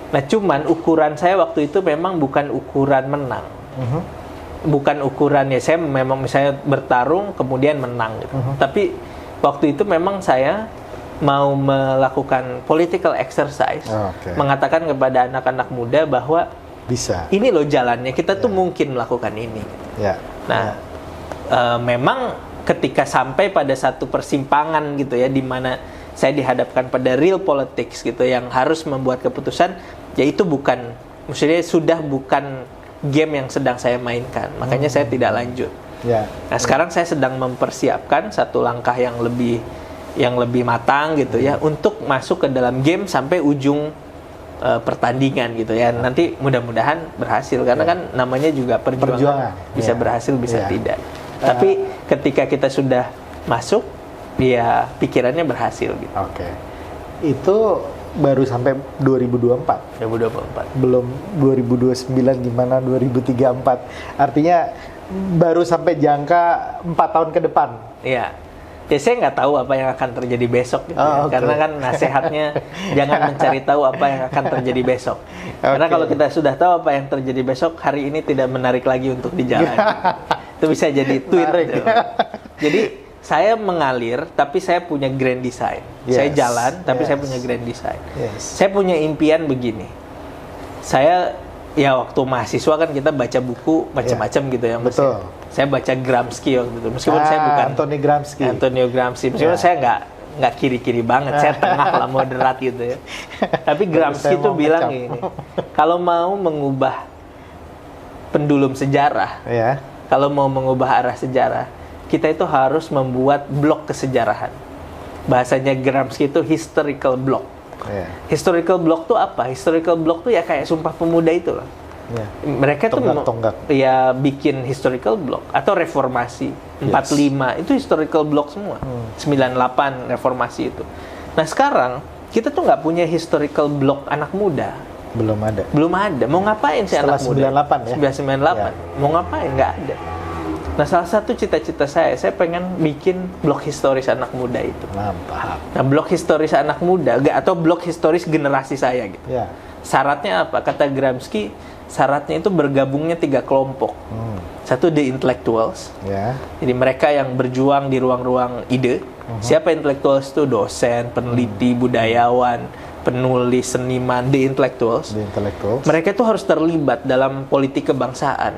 Nah, cuman ukuran saya waktu itu memang bukan ukuran menang. Bukan ukuran saya memang misalnya bertarung kemudian menang gitu. Tapi waktu itu memang saya mau melakukan political exercise, mengatakan kepada anak-anak muda bahwa bisa. Ini loh jalannya, kita tuh mungkin melakukan ini. Memang ketika sampai pada satu persimpangan gitu ya, di mana saya dihadapkan pada real politics gitu, yang harus membuat keputusan, ya itu maksudnya sudah bukan game yang sedang saya mainkan. Makanya saya tidak lanjut. Nah, sekarang saya sedang mempersiapkan satu langkah yang lebih matang gitu ya, untuk masuk ke dalam game sampai ujung pertandingan gitu ya. Nanti mudah-mudahan berhasil, karena kan namanya juga perjuangan. Bisa berhasil, bisa tidak. Tapi ketika kita sudah masuk, ya pikirannya berhasil gitu. Itu baru sampai 2024. Belum 2029 gimana 2034. Artinya baru sampai jangka 4 tahun ke depan. Ya saya nggak tahu apa yang akan terjadi besok gitu karena kan nasihatnya jangan mencari tahu apa yang akan terjadi besok. Karena kalau kita sudah tahu apa yang terjadi besok, hari ini tidak menarik lagi untuk dijalani. Itu bisa jadi tweet gitu. Jadi saya mengalir, tapi saya punya grand design. Saya jalan, tapi saya punya grand design. Saya punya impian begini. Saya waktu mahasiswa kan kita baca buku macam-macam gitu ya, Mas. Saya baca Gramsci waktu itu, meskipun saya bukan Antonio Gramsci. Meskipun saya nggak kiri-kiri banget, saya tengah lah, moderat gitu ya. Tapi Gramsci Saya tuh mau bilang ngecap. ini, kalau mau mengubah pendulum sejarah, Ya. kalau mau mengubah arah sejarah, kita itu harus membuat blok kesejarahan. Bahasanya Gramsci itu historical block. Ya. Historical block tuh apa? Historical block tuh ya kayak Sumpah Pemuda itu loh. Ya. Mereka tuh Tonggak-tonggak. ya bikin historical block atau reformasi. 45 itu historical block semua. 98 reformasi itu. Nah, sekarang kita tuh nggak punya historical block anak muda. Belum ada. Belum ada. Mau ngapain sih Setelah anak muda? 98 ya? 98. Mau ngapain? Nggak ada. Nah, salah satu cita-cita saya pengen bikin blok historis anak muda itu. Paham. Nah, blok historis anak muda, atau blok historis generasi saya gitu. Ya. Syaratnya apa? Kata Gramsci, syaratnya itu bergabungnya 3 kelompok. Satu, the intellectuals. Ya. Jadi mereka yang berjuang di ruang-ruang ide. Siapa intellectuals itu? Dosen, peneliti, budayawan, penulis, seniman, the intellectuals. The intellectuals. Mereka itu harus terlibat dalam politik kebangsaan.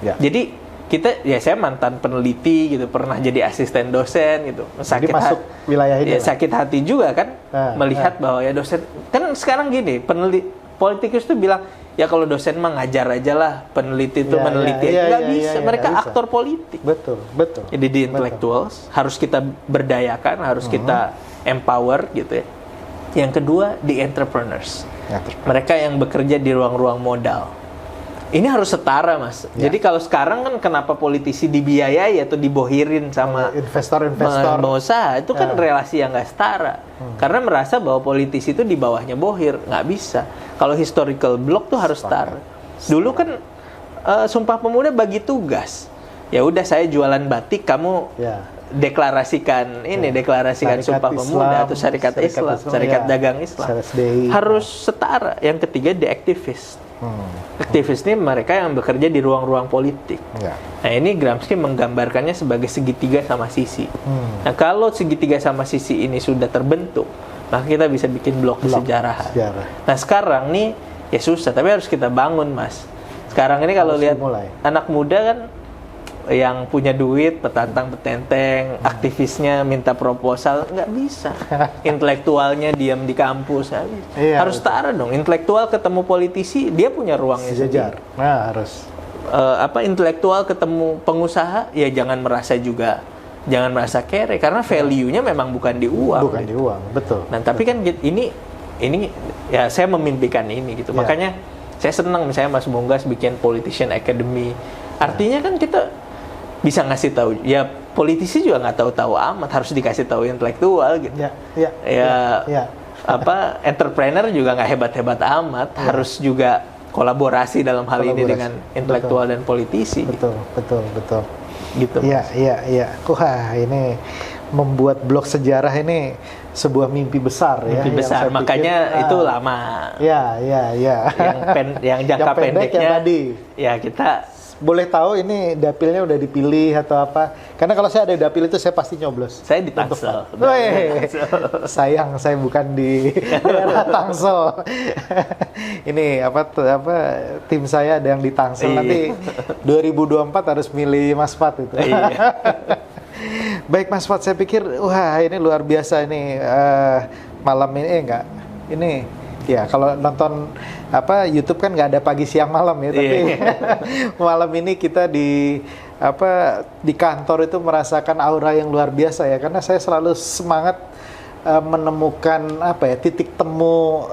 Ya. Jadi saya mantan peneliti gitu, pernah jadi asisten dosen gitu. Jadi masuk wilayah ini ya, lah. sakit hati juga kan melihat nah. bahwa ya dosen kan sekarang gini, politikus tuh bilang ya kalau dosen mah ngajar aja lah, peneliti itu meneliti aja. Nggak bisa, mereka nggak bisa. aktor politik. Betul. Jadi di intellectuals harus kita berdayakan, harus kita empower gitu ya. Yang kedua, di entrepreneurs. Mereka yang bekerja di ruang-ruang modal. Ini harus setara, Mas. Jadi kalau sekarang kan kenapa politisi dibiayai atau dibohirin sama investor-investor pengusaha, itu kan relasi yang nggak setara. Karena merasa bahwa politisi itu di bawahnya bohir, nggak bisa. Kalau historical block tuh harus setara. Dulu kan Sumpah Pemuda bagi tugas. Ya udah, saya jualan batik, kamu deklarasikan deklarasikan Sumpah Pemuda atau Syarikat Islam, Syarikat Dagang Islam. Harus setara. Yang ketiga, the activist. Aktivis ini mereka yang bekerja di ruang-ruang politik. Nah, ini Gramsci menggambarkannya sebagai segitiga sama sisi. Nah, kalau segitiga sama sisi ini sudah terbentuk, maka kita bisa bikin blok kesejarahan. Nah, sekarang nih ya susah, tapi harus kita bangun, Mas. Sekarang ini kalau lihat anak muda kan yang punya duit, petantang-petenteng, aktivisnya minta proposal, nggak bisa. Intelektualnya diam di kampus, harus setara dong. Intelektual ketemu politisi, dia punya ruangnya sejajar. Nah, harus. Intelektual ketemu pengusaha, ya jangan merasa kere, karena value-nya memang bukan di uang. Bukan di uang, betul. Nah, tapi kan ini ya saya memimpikan ini gitu. Makanya saya senang misalnya Mas Munggas bikin Politician Academy. Artinya kan kita bisa ngasih tahu, ya politisi juga nggak tahu-tahu amat, harus dikasih tahu intelektual gitu. Entrepreneur juga nggak hebat-hebat amat, harus juga kolaborasi dalam hal ini dengan intelektual dan politisi. Betul. Gitu. Iya. Wah, ini membuat blok sejarah ini sebuah mimpi besar ya. Mimpi besar, makanya itu lama. Iya. Yang jangka pendeknya, ya kita boleh tahu ini dapilnya udah dipilih atau apa? Karena kalau saya ada dapil itu saya pasti nyoblos. Saya di Tangsel. Sayang saya bukan di daerah Tangsel. Ini tim saya ada yang di Tangsel. Nanti 2024 harus milih Mas Fat itu. Baik Mas Fat, saya pikir wah ini luar biasa ini malam ini ini ya kalau nonton YouTube kan nggak ada pagi siang malam ya, tapi malam ini kita di kantor itu merasakan aura yang luar biasa ya, karena saya selalu semangat menemukan titik temu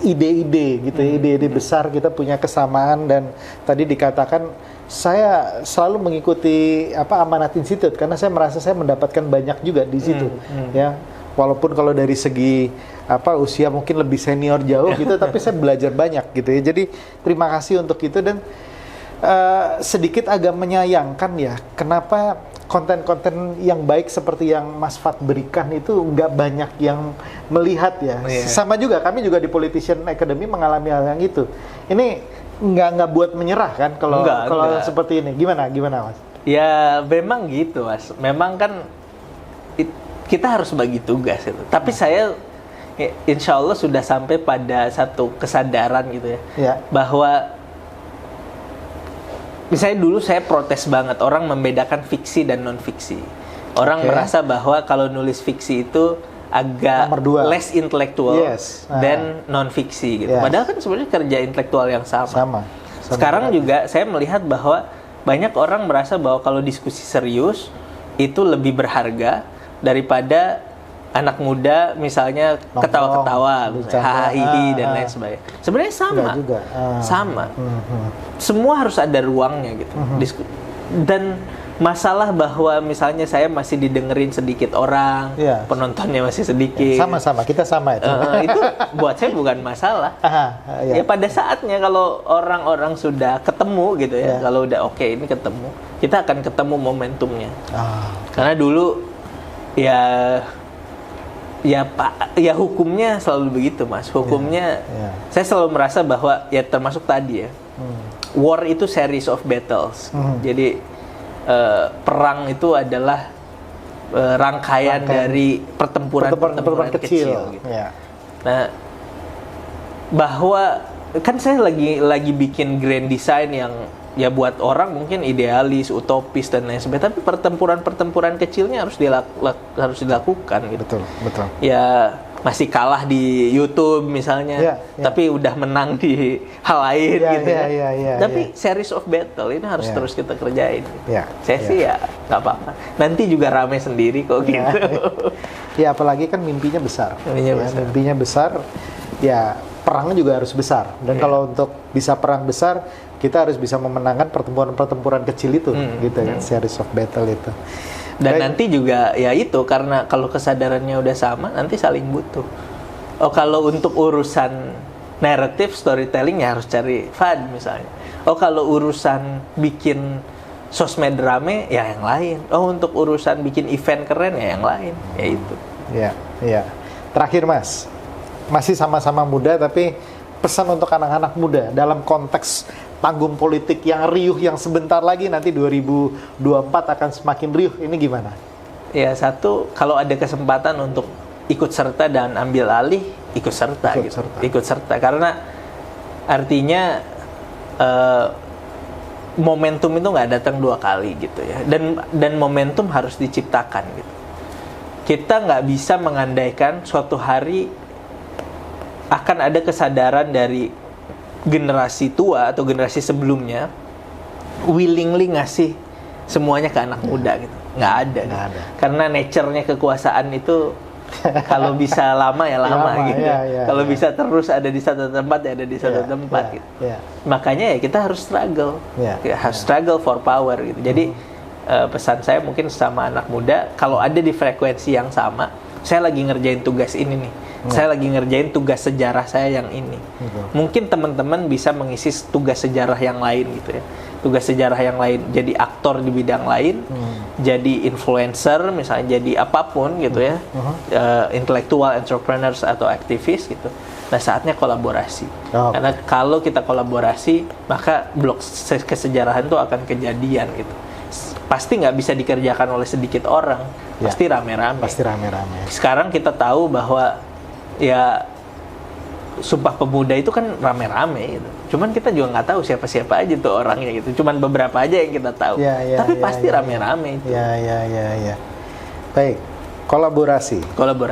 ide-ide gitu, ide-ide besar, kita punya kesamaan. Dan tadi dikatakan saya selalu mengikuti Amanat Institute karena saya merasa saya mendapatkan banyak juga di situ ya. Walaupun kalau dari segi usia mungkin lebih senior jauh gitu, tapi saya belajar banyak gitu ya. Jadi terima kasih untuk itu. Dan sedikit agak menyayangkan ya, kenapa konten-konten yang baik seperti yang Mas Fat berikan itu nggak banyak yang melihat ya. Sama juga kami juga di Politician Academy mengalami hal yang itu. Ini nggak buat menyerah kan kalau seperti ini. Gimana Mas? Ya memang gitu, Mas. Memang kan kita harus bagi tugas itu. Tapi saya insya Allah sudah sampai pada satu kesadaran gitu ya. Bahwa misalnya dulu saya protes banget orang membedakan fiksi dan non-fiksi. Orang merasa bahwa kalau nulis fiksi itu agak Nomor 2. less intelektual Yes. dan non fiksi gitu. Yes. Padahal kan sebenarnya kerja intelektual yang sama. Sama Sekarang juga saya melihat bahwa banyak orang merasa bahwa kalau diskusi serius itu lebih berharga daripada anak muda misalnya Nongkrong, ketawa-ketawa, bercanda, hahihi dan lain sebagainya. Sebenarnya sama. Enggak juga. Sama. Semua harus ada ruangnya gitu. Dan masalah bahwa misalnya saya masih didengerin sedikit orang, Iya. penontonnya masih sedikit. Sama-sama, kita sama itu. Itu buat saya bukan masalah. Iya. Ya pada saatnya kalau orang-orang sudah ketemu gitu ya, Ya. kalau udah oke ini ketemu, kita akan ketemu momentumnya. Karena dulu ya Pak, ya hukumnya selalu begitu Mas. Hukumnya Ya. saya selalu merasa bahwa ya termasuk tadi ya. War itu series of battles. Jadi perang itu adalah rangkaian dari pertempuran kecil gitu. Ya. Nah, bahwa kan saya lagi bikin grand design yang ya buat orang mungkin idealis, utopis dan lain sebagainya, tapi pertempuran kecilnya harus dilakukan gitu. Betul. Ya masih kalah di YouTube misalnya, Ya. tapi udah menang di hal lain Ya, gitu ya. Tapi series of battle ini harus terus kita kerjain. Gitu. Ya, Saya sih ya nggak apa-apa. Nanti juga rame sendiri kok gitu. Ya, apalagi kan mimpinya besar. Mimpinya besar. Ya, perangnya juga harus besar. Dan kalau untuk bisa perang besar, kita harus bisa memenangkan pertempuran kecil itu, gitu kan, series of battle itu. Dan nanti juga ya itu, karena kalau kesadarannya udah sama, nanti saling butuh. Oh, kalau untuk urusan narrative storytelling ya harus cari Fad misalnya. Oh, kalau urusan bikin sosmed rame ya yang lain. Oh, untuk urusan bikin event keren ya yang lain. Ya itu. Ya. Terakhir Mas, masih sama-sama muda tapi pesan untuk anak-anak muda dalam konteks panggung politik yang riuh yang sebentar lagi nanti 2024 akan semakin riuh, ini gimana? Ya, satu, kalau ada kesempatan untuk ikut serta dan ambil alih, ikut serta. Ikut serta karena artinya momentum itu nggak datang 2 kali gitu ya, dan momentum harus diciptakan gitu. Kita nggak bisa mengandaikan suatu hari akan ada kesadaran dari generasi tua atau generasi sebelumnya willingly ngasih semuanya ke anak muda gitu. Nggak ada. Karena nature-nya kekuasaan itu kalau bisa lama ya lama gitu. Kalau bisa terus ada di satu tempat ya ada di satu tempat gitu. Makanya ya kita harus struggle. Harus struggle for power gitu. Jadi pesan saya mungkin sama anak muda, kalau ada di frekuensi yang sama, saya lagi ngerjain tugas ini nih. Saya lagi ngerjain tugas sejarah saya yang ini. Mungkin teman-teman bisa mengisi tugas sejarah yang lain gitu ya. Tugas sejarah yang lain, jadi aktor di bidang lain, jadi influencer misalnya, jadi apapun gitu ya. Intellectual entrepreneurs atau aktivis gitu. Nah, saatnya kolaborasi. Karena kalau kita kolaborasi, maka blok kesejarahan itu akan kejadian gitu. Pasti nggak bisa dikerjakan oleh sedikit orang. Pasti rame-rame. Sekarang kita tahu bahwa ya Sumpah Pemuda itu kan rame-rame gitu. Cuman kita juga nggak tahu siapa-siapa aja tuh orangnya gitu. Cuman beberapa aja yang kita tahu. Tapi pasti rame-rame itu. Ya. Baik, kolaborasi.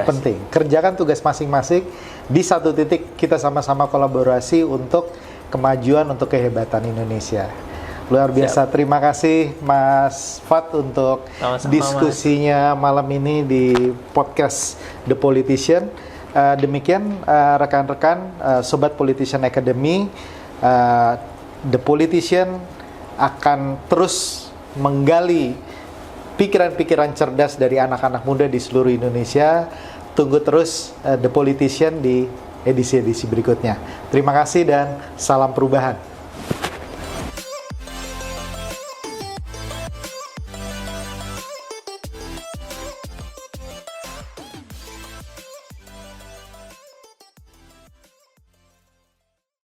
Penting. Kerjakan tugas masing-masing. Di satu titik kita sama-sama kolaborasi untuk kemajuan, untuk kehebatan Indonesia. Luar biasa. Terima kasih Mas Fad untuk diskusinya malam ini di podcast The Politician. Demikian rekan-rekan Sobat Politician Academy, The Politician akan terus menggali pikiran-pikiran cerdas dari anak-anak muda di seluruh Indonesia. Tunggu terus The Politician di edisi-edisi berikutnya. Terima kasih dan salam perubahan.